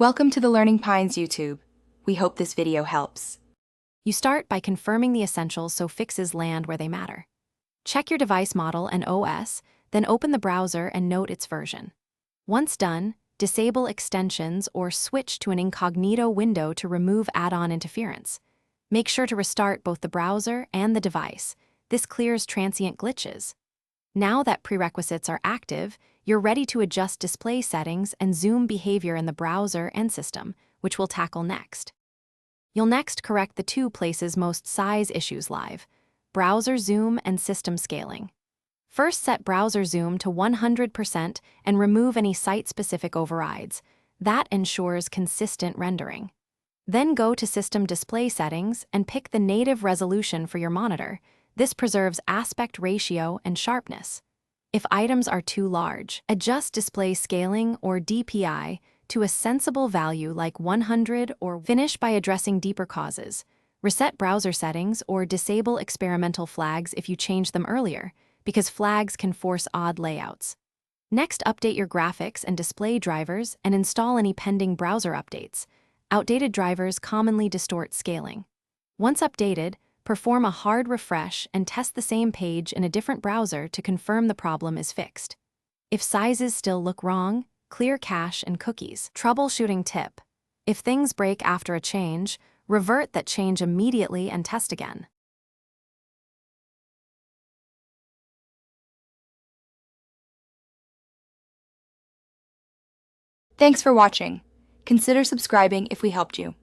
Welcome to the Learning Pines YouTube. We hope this video helps. You start by confirming the essentials so fixes land where they matter. Check your device model and OS, then open the browser and note its version. Once done, disable extensions or switch to an incognito window to remove add-on interference. Make sure to restart both the browser and the device. This clears transient glitches. Now that prerequisites are active, you're ready to adjust display settings and zoom behavior in the browser and system, which we'll tackle next. You'll next correct the two places most size issues live: browser zoom and system scaling. First, set browser zoom to 100% and remove any site-specific overrides. That ensures consistent rendering. Then go to System Display Settings and pick the native resolution for your monitor. This preserves aspect ratio and sharpness. If items are too large, adjust display scaling or DPI to a sensible value like 100 or finish by addressing deeper causes. Reset browser settings or disable experimental flags if you changed them earlier, because flags can force odd layouts. Next, update your graphics and display drivers and install any pending browser updates. Outdated drivers commonly distort scaling. Once updated, perform a hard refresh and test the same page in a different browser to confirm the problem is fixed. If sizes still look wrong, clear cache and cookies. Troubleshooting tip: if things break after a change, revert that change immediately and test again. Thanks for watching. Consider subscribing if we helped you.